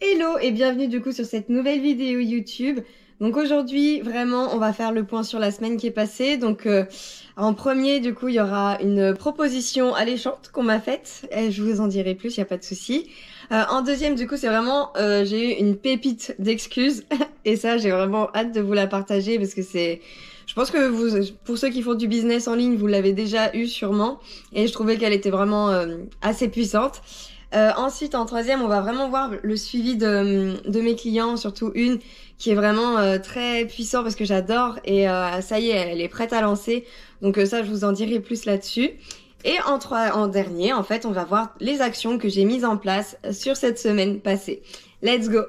Hello et bienvenue du coup sur cette nouvelle vidéo YouTube. Donc aujourd'hui vraiment on va faire le point sur la semaine qui est passée. Donc en premier du coup il y aura une proposition alléchante qu'on m'a faite. Et je vous en dirai plus, il n'y a pas de souci. En deuxième du coup c'est vraiment j'ai eu une pépite d'excuses et ça j'ai vraiment hâte de vous la partager parce que c'est... Je pense que vous, pour ceux qui font du business en ligne, vous l'avez déjà eu sûrement et je trouvais qu'elle était vraiment assez puissante. Ensuite, en troisième, on va vraiment voir le suivi de mes clients, surtout une qui est vraiment très puissant parce que j'adore et ça y est, elle est prête à lancer. Donc ça, je vous en dirai plus là-dessus. Et en dernier, en fait, on va voir les actions que j'ai mises en place sur cette semaine passée. Let's go!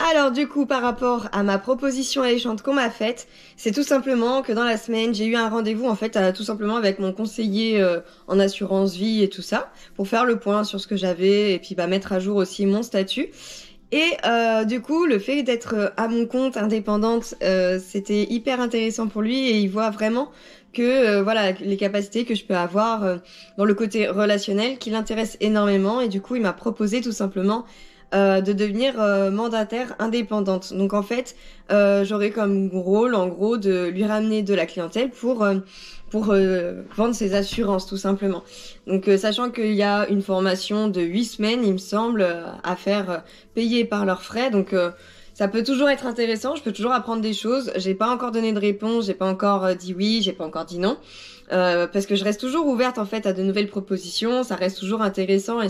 Alors du coup, par rapport à ma proposition alléchante qu'on m'a faite, c'est tout simplement que dans la semaine, j'ai eu un rendez-vous en fait tout simplement avec mon conseiller en assurance vie et tout ça, pour faire le point sur ce que j'avais et puis mettre à jour aussi mon statut. Et du coup, le fait d'être à mon compte indépendante, c'était hyper intéressant pour lui et il voit vraiment que voilà les capacités que je peux avoir dans le côté relationnel qui l'intéresse énormément et du coup, il m'a proposé tout simplement de devenir mandataire indépendante. Donc en fait, j'aurais comme rôle en gros de lui ramener de la clientèle pour vendre ses assurances tout simplement. Donc sachant qu'il y a une formation de 8 semaines, il me semble, à faire payer par leurs frais. Donc ça peut toujours être intéressant, je peux toujours apprendre des choses. J'ai pas encore donné de réponse, j'ai pas encore dit oui, j'ai pas encore dit non. Parce que je reste toujours ouverte en fait à de nouvelles propositions, ça reste toujours intéressant et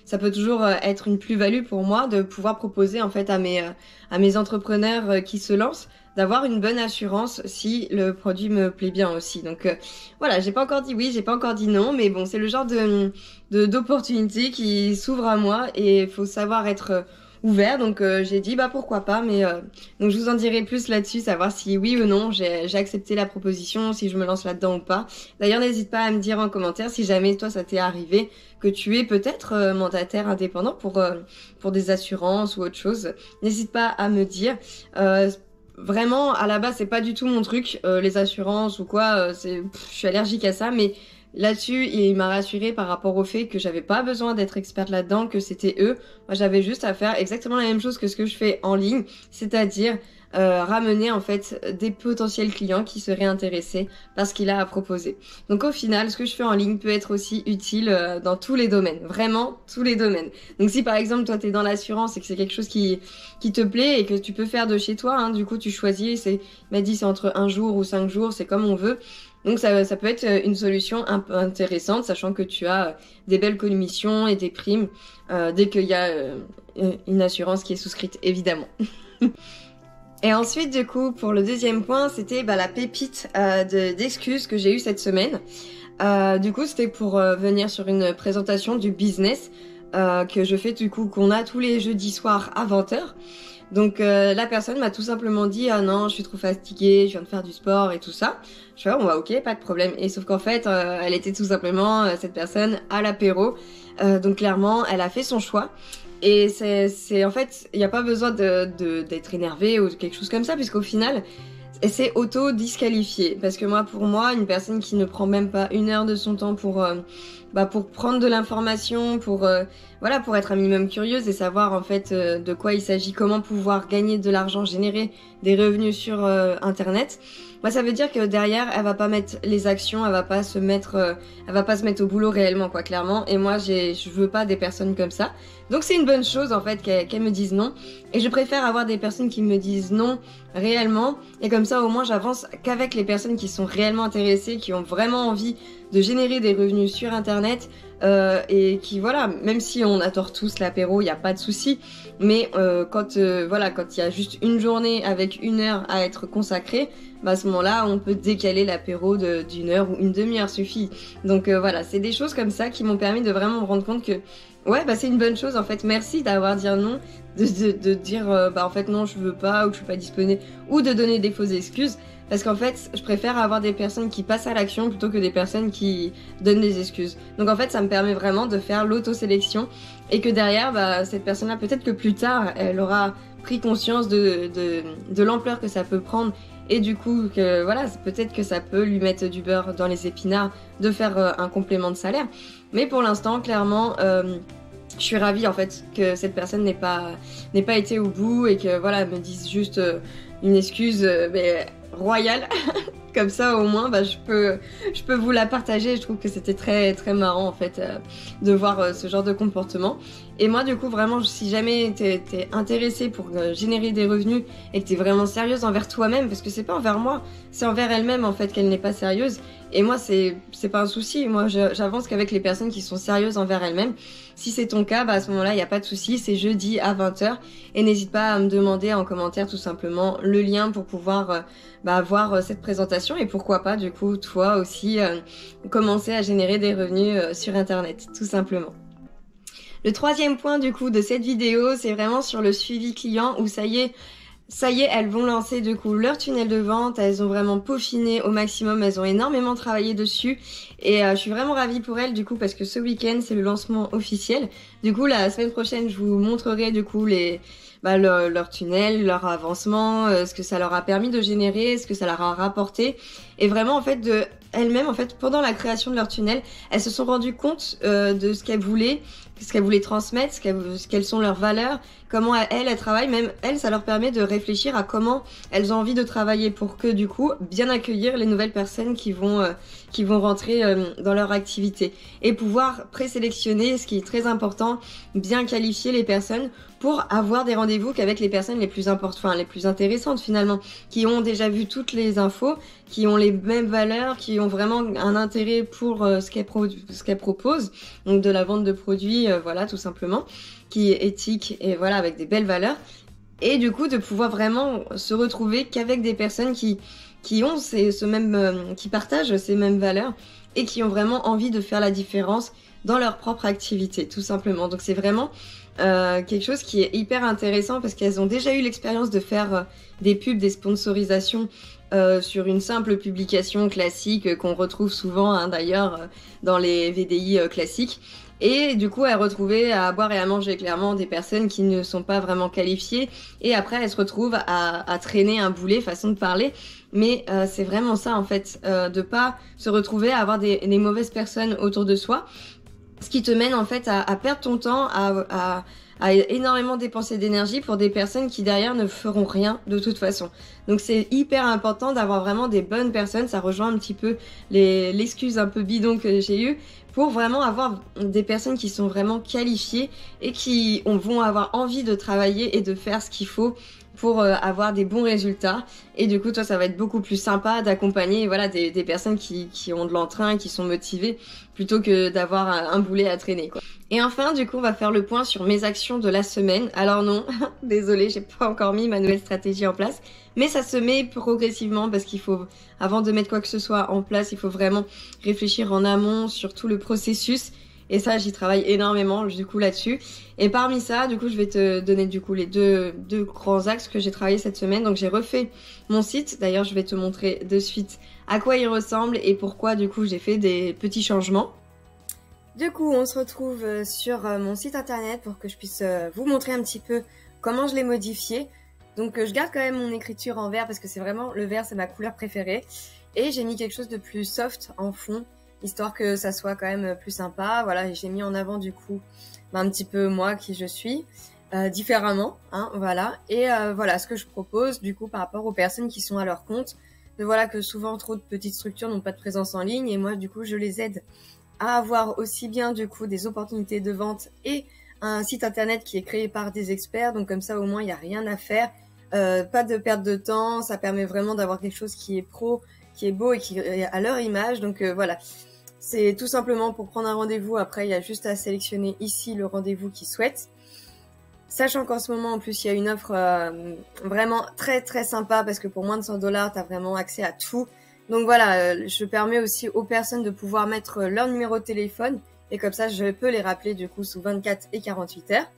ça peut toujours être une plus-value pour moi de pouvoir proposer en fait à mes entrepreneurs qui se lancent d'avoir une bonne assurance si le produit me plaît bien aussi. Donc voilà, j'ai pas encore dit oui, j'ai pas encore dit non, mais bon, c'est le genre d'opportunité qui s'ouvre à moi et il faut savoir être ouvert. Donc j'ai dit pourquoi pas, mais donc je vous en dirai plus là-dessus, savoir si oui ou non j'ai accepté la proposition, si je me lance là-dedans ou pas. D'ailleurs, n'hésite pas à me dire en commentaire si jamais toi ça t'est arrivé que tu es peut-être mandataire indépendant pour des assurances ou autre chose. N'hésite pas à me dire. Vraiment, à la base, c'est pas du tout mon truc, les assurances ou quoi. Je suis allergique à ça, mais là-dessus, il m'a rassuré par rapport au fait que j'avais pas besoin d'être experte là-dedans, que c'était eux. Moi, j'avais juste à faire exactement la même chose que ce que je fais en ligne, c'est-à-dire ramener en fait des potentiels clients qui seraient intéressés par ce qu'il a à proposer. Donc au final, ce que je fais en ligne peut être aussi utile dans tous les domaines, vraiment tous les domaines. Donc si par exemple toi t'es dans l'assurance et que c'est quelque chose qui te plaît et que tu peux faire de chez toi, hein, du coup tu choisis, il m'a dit c'est entre 1 jour ou 5 jours, c'est comme on veut. Donc ça peut être une solution un peu intéressante, sachant que tu as des belles commissions et des primes dès qu'il y a une assurance qui est souscrite, évidemment. Et ensuite, du coup, pour le deuxième point, c'était la pépite d'excuses que j'ai eue cette semaine. Du coup, c'était pour venir sur une présentation du business que je fais, du coup, qu'on a tous les jeudis soirs à 20h. Donc la personne m'a tout simplement dit ah non je suis trop fatiguée, je viens de faire du sport et tout ça. Je fais bon ok pas de problème et sauf qu'en fait elle était tout simplement cette personne à l'apéro donc clairement elle a fait son choix et c'est en fait il n'y a pas besoin d'être énervé ou quelque chose comme ça puisqu'au final c'est auto-disqualifié parce que pour moi une personne qui ne prend même pas 1 heure de son temps pour prendre de l'information, pour être un minimum curieuse et savoir en fait de quoi il s'agit, comment pouvoir gagner de l'argent, générer des revenus sur internet. Moi ça veut dire que derrière elle va pas mettre les actions, elle va pas se mettre au boulot réellement quoi clairement et moi je veux pas des personnes comme ça. Donc c'est une bonne chose en fait qu'elles me disent non et je préfère avoir des personnes qui me disent non réellement et comme ça au moins j'avance qu'avec les personnes qui sont réellement intéressées, qui ont vraiment envie de générer des revenus sur internet et qui voilà, même si on adore tous l'apéro, il n'y a pas de souci, mais quand il y a juste une journée avec 1 heure à être consacrée, à ce moment-là on peut décaler l'apéro d'1 heure ou une demi-heure suffit. Donc voilà, c'est des choses comme ça qui m'ont permis de vraiment me rendre compte que Ouais, bah c'est une bonne chose en fait. Merci d'avoir dit non, de dire bah en fait non, je veux pas ou que je suis pas disponible ou de donner des fausses excuses. Parce qu'en fait, je préfère avoir des personnes qui passent à l'action plutôt que des personnes qui donnent des excuses. Donc en fait, ça me permet vraiment de faire l'autosélection et que derrière, bah, cette personne-là, peut-être que plus tard, elle aura pris conscience de l'ampleur que ça peut prendre et du coup, que voilà, peut-être que ça peut lui mettre du beurre dans les épinards de faire un complément de salaire. Mais pour l'instant, clairement, je suis ravie en fait que cette personne n'ait pas été au bout et que voilà, me dise juste une excuse mais royale. Comme ça, au moins, bah, je peux vous la partager. Je trouve que c'était très, très marrant, en fait, de voir ce genre de comportement. Et moi, du coup, vraiment, si jamais t'es intéressée pour générer des revenus et que t'es vraiment sérieuse envers toi-même, parce que c'est pas envers moi, c'est envers elle-même, en fait, qu'elle n'est pas sérieuse. Et moi, c'est pas un souci. Moi, j'avance qu'avec les personnes qui sont sérieuses envers elles-mêmes. Si c'est ton cas, bah, à ce moment-là, il n'y a pas de souci. C'est jeudi à 20h. Et n'hésite pas à me demander en commentaire, tout simplement, le lien pour pouvoir bah, voir cette présentation et pourquoi pas du coup toi aussi commencer à générer des revenus sur internet tout simplement. Le troisième point du coup de cette vidéo, c'est vraiment sur le suivi client où ça y est, elles vont lancer du coup leur tunnel de vente, elles ont vraiment peaufiné au maximum, elles ont énormément travaillé dessus et je suis vraiment ravie pour elles du coup parce que ce week-end c'est le lancement officiel. Du coup la semaine prochaine je vous montrerai du coup leur tunnel, leur avancement, ce que ça leur a permis de générer, ce que ça leur a rapporté. Et vraiment, en fait, elles-mêmes, en fait, pendant la création de leur tunnel, elles se sont rendues compte de ce qu'elles voulaient transmettre, quelles sont leurs valeurs, comment elles travaillent. Même elles, ça leur permet de réfléchir à comment elles ont envie de travailler pour que, du coup, bien accueillir les nouvelles personnes qui vont rentrer dans leur activité. Et pouvoir présélectionner, ce qui est très important, bien qualifier les personnes pour avoir des rendez-vous qu'avec les personnes les plus importantes, enfin les plus intéressantes finalement, qui ont déjà vu toutes les infos, qui ont les mêmes valeurs, qui ont vraiment un intérêt pour ce qu'elles proposent, donc de la vente de produits, voilà tout simplement, qui est éthique et voilà avec des belles valeurs, et du coup de pouvoir vraiment se retrouver qu'avec des personnes qui ont qui partagent ces mêmes valeurs et qui ont vraiment envie de faire la différence dans leur propre activité, tout simplement. Donc c'est vraiment quelque chose qui est hyper intéressant parce qu'elles ont déjà eu l'expérience de faire des pubs, des sponsorisations sur une simple publication classique qu'on retrouve souvent hein, d'ailleurs dans les VDI classiques. Et du coup, elles retrouvaient à boire et à manger clairement des personnes qui ne sont pas vraiment qualifiées. Et après, elles se retrouvent à traîner un boulet, façon de parler. Mais c'est vraiment ça en fait, de pas se retrouver à avoir des mauvaises personnes autour de soi. Ce qui te mène en fait à perdre ton temps, à énormément dépenser d'énergie pour des personnes qui derrière ne feront rien de toute façon. Donc c'est hyper important d'avoir vraiment des bonnes personnes, ça rejoint un petit peu l'excuse un peu bidon que j'ai eue, pour vraiment avoir des personnes qui sont vraiment qualifiées et qui vont avoir envie de travailler et de faire ce qu'il faut pour avoir des bons résultats. Et du coup, toi, ça va être beaucoup plus sympa d'accompagner voilà, des personnes qui ont de l'entrain, qui sont motivées, plutôt que d'avoir un boulet à traîner, quoi. Et enfin, du coup, on va faire le point sur mes actions de la semaine. Alors non, désolée, j'ai pas encore mis ma nouvelle stratégie en place, mais ça se met progressivement parce qu'il faut, avant de mettre quoi que ce soit en place, il faut vraiment réfléchir en amont sur tout le processus. Et ça, j'y travaille énormément, du coup, là-dessus. Et parmi ça, du coup, je vais te donner, du coup, les deux grands axes que j'ai travaillé cette semaine. Donc, j'ai refait mon site. D'ailleurs, je vais te montrer de suite à quoi il ressemble et pourquoi, du coup, j'ai fait des petits changements. Du coup, on se retrouve sur mon site internet pour que je puisse vous montrer un petit peu comment je l'ai modifié. Donc, je garde quand même mon écriture en vert parce que c'est vraiment, le vert, c'est ma couleur préférée. Et j'ai mis quelque chose de plus soft en fond, histoire que ça soit quand même plus sympa. Voilà, j'ai mis en avant du coup un petit peu moi, qui je suis, différemment, hein, voilà. Et voilà, ce que je propose du coup par rapport aux personnes qui sont à leur compte, de voilà que souvent trop de petites structures n'ont pas de présence en ligne et moi du coup je les aide à avoir aussi bien du coup des opportunités de vente et un site internet qui est créé par des experts. Donc comme ça au moins il n'y a rien à faire, pas de perte de temps, ça permet vraiment d'avoir quelque chose qui est pro, qui est beau et qui est à leur image. Donc voilà. C'est tout simplement pour prendre un rendez-vous. Après, il y a juste à sélectionner ici le rendez-vous qu'ils souhaitent. Sachant qu'en ce moment, en plus, il y a une offre vraiment très très sympa parce que pour moins de 100 $, tu as vraiment accès à tout. Donc voilà, je permets aussi aux personnes de pouvoir mettre leur numéro de téléphone et comme ça je peux les rappeler du coup sous 24 et 48 heures.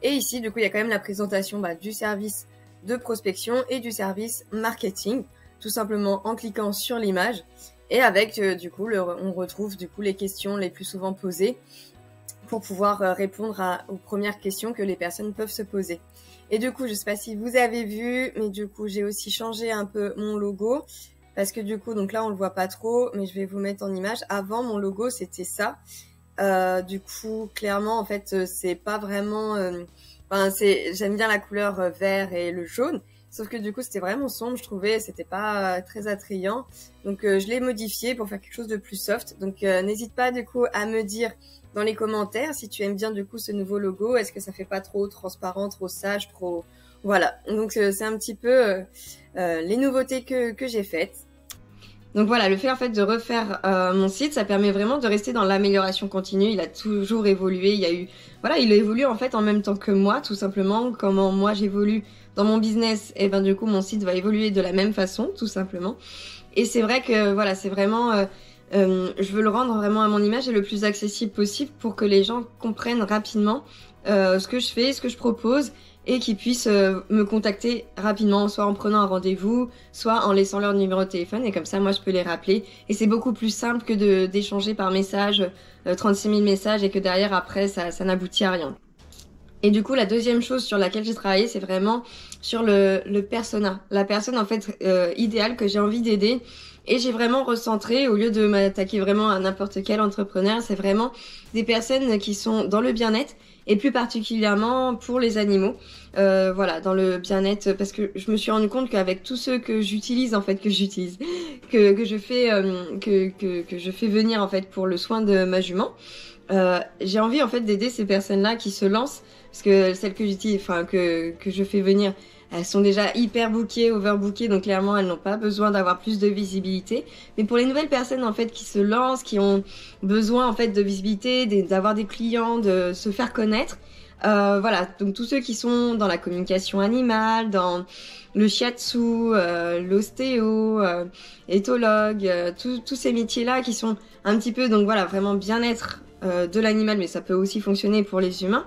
Et ici du coup il y a quand même la présentation du service de prospection et du service marketing, tout simplement en cliquant sur l'image, et avec du coup on retrouve du coup les questions les plus souvent posées pour pouvoir répondre aux premières questions que les personnes peuvent se poser. Et du coup, je sais pas si vous avez vu, mais du coup, j'ai aussi changé un peu mon logo, parce que du coup, donc là, on le voit pas trop, mais je vais vous mettre en image. Avant, mon logo, c'était ça. Du coup, clairement, en fait, c'est pas vraiment... j'aime bien la couleur vert et le jaune, sauf que du coup, c'était vraiment sombre, je trouvais, c'était pas très attrayant. Donc, je l'ai modifié pour faire quelque chose de plus soft. Donc, n'hésite pas, du coup, à me dire dans les commentaires si tu aimes bien du coup ce nouveau logo. Est-ce que ça fait pas trop transparent, trop sage, trop... Voilà, donc c'est un petit peu les nouveautés que j'ai faites. Donc voilà, le fait en fait de refaire mon site, ça permet vraiment de rester dans l'amélioration continue. Il a toujours évolué, il a évolué en fait en même temps que moi, tout simplement. Comment moi j'évolue dans mon business, et ben du coup mon site va évoluer de la même façon, tout simplement. Et c'est vrai que voilà, c'est vraiment... je veux le rendre vraiment à mon image et le plus accessible possible pour que les gens comprennent rapidement ce que je fais, ce que je propose, et qu'ils puissent me contacter rapidement, soit en prenant un rendez-vous, soit en laissant leur numéro de téléphone, et comme ça moi je peux les rappeler. Et c'est beaucoup plus simple que d'échanger par message 36 000 messages et que derrière après ça n'aboutit à rien. Et du coup, la deuxième chose sur laquelle j'ai travaillé, c'est vraiment sur le persona, la personne en fait idéale que j'ai envie d'aider. Et j'ai vraiment recentré, au lieu de m'attaquer vraiment à n'importe quel entrepreneur, c'est vraiment des personnes qui sont dans le bien-être et plus particulièrement pour les animaux. Voilà, dans le bien-être, parce que je me suis rendu compte qu'avec tous ceux que j'utilise en fait, que je fais que je fais venir en fait pour le soin de ma jument, j'ai envie en fait d'aider ces personnes-là qui se lancent, parce que celles que j'utilise, que je fais venir, elles sont déjà hyper bookées, overbookées, donc clairement elles n'ont pas besoin d'avoir plus de visibilité. Mais pour les nouvelles personnes en fait qui se lancent, qui ont besoin en fait de visibilité, d'avoir des clients, de se faire connaître, voilà, donc tous ceux qui sont dans la communication animale, dans le shiatsu, l'ostéo, éthologue, tous ces métiers-là qui sont un petit peu, donc voilà, vraiment bien-être de l'animal, mais ça peut aussi fonctionner pour les humains.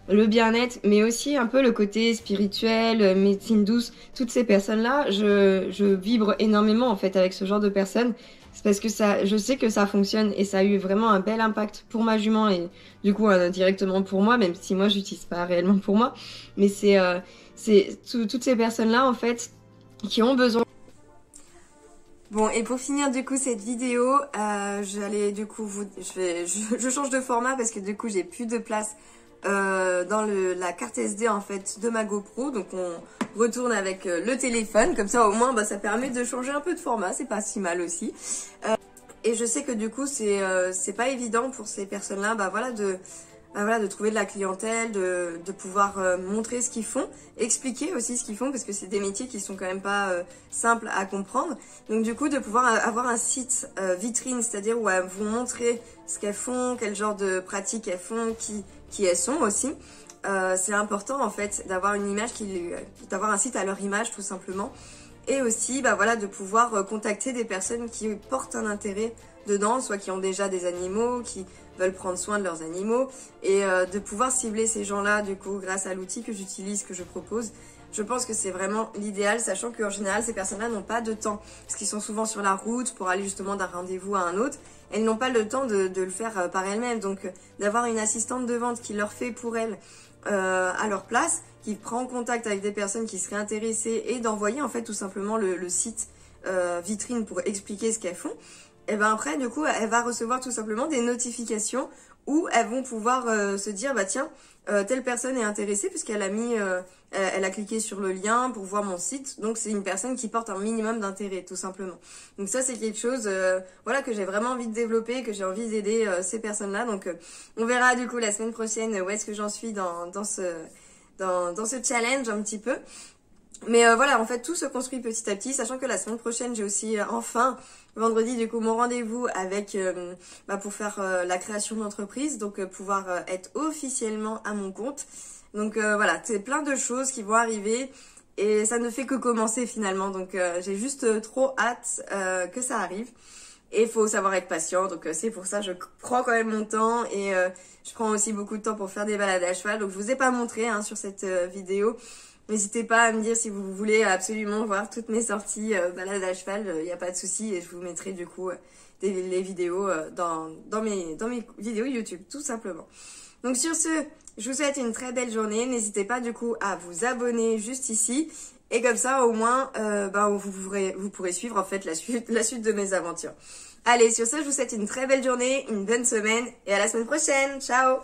Le bien-être, mais aussi un peu le côté spirituel, médecine douce, toutes ces personnes-là, je vibre énormément en fait avec ce genre de personnes. C'est parce que je sais que ça fonctionne et ça a eu vraiment un bel impact pour ma jument et du coup directement pour moi, même si moi j'utilise pas réellement pour moi. Mais c'est toutes ces personnes-là en fait qui ont besoin. Bon, et pour finir du coup cette vidéo, j'allais du coup je change de format parce que du coup j'ai plus de place dans la carte SD en fait de ma GoPro, donc on retourne avec le téléphone, comme ça au moins ça permet de changer un peu de format, c'est pas si mal aussi. Et je sais que du coup c'est pas évident pour ces personnes là de trouver de la clientèle, de pouvoir montrer ce qu'ils font, expliquer aussi ce qu'ils font, parce que c'est des métiers qui sont quand même pas simples à comprendre. Donc du coup de pouvoir avoir un site vitrine, c'est-à-dire où elles vont montrer ce qu'elles font, quel genre de pratiques elles font, qui elles sont aussi. C'est important en fait d'avoir une image, d'avoir un site à leur image tout simplement. Et aussi de pouvoir contacter des personnes qui portent un intérêt dedans, soit qui ont déjà des animaux, qui veulent prendre soin de leurs animaux, et de pouvoir cibler ces gens-là du coup grâce à l'outil que j'utilise, que je propose. Je pense que c'est vraiment l'idéal, sachant qu'en général ces personnes-là n'ont pas de temps, parce qu'ils sont souvent sur la route pour aller justement d'un rendez-vous à un autre. Elles n'ont pas le temps de le faire par elles-mêmes, donc d'avoir une assistante de vente qui leur fait pour elles à leur place, qui prend contact avec des personnes qui seraient intéressées, et d'envoyer en fait tout simplement le site vitrine pour expliquer ce qu'elles font. Et après du coup elle va recevoir tout simplement des notifications où elles vont pouvoir se dire tiens, telle personne est intéressée puisqu'elle a mis elle a cliqué sur le lien pour voir mon site, donc c'est une personne qui porte un minimum d'intérêt tout simplement. Donc ça c'est quelque chose que j'ai vraiment envie de développer, que j'ai envie d'aider ces personnes là. Donc on verra du coup la semaine prochaine où est-ce que j'en suis dans ce challenge un petit peu. Mais en fait tout se construit petit à petit, sachant que la semaine prochaine j'ai aussi enfin vendredi du coup mon rendez-vous avec pour faire la création d'entreprise, donc pouvoir être officiellement à mon compte. Donc c'est plein de choses qui vont arriver et ça ne fait que commencer finalement, donc j'ai juste trop hâte que ça arrive. et il faut savoir être patient. Donc c'est pour ça que je prends quand même mon temps et je prends aussi beaucoup de temps pour faire des balades à cheval. Donc je vous ai pas montré hein, sur cette vidéo. N'hésitez pas à me dire si vous voulez absolument voir toutes mes sorties balades à cheval, il n'y a pas de souci et je vous mettrai du coup les vidéos dans mes vidéos YouTube tout simplement. Donc sur ce, je vous souhaite une très belle journée. N'hésitez pas du coup à vous abonner juste ici. Et comme ça, au moins, vous pourrez suivre en fait la suite de mes aventures. Allez, sur ce, je vous souhaite une très belle journée, une bonne semaine et à la semaine prochaine. Ciao!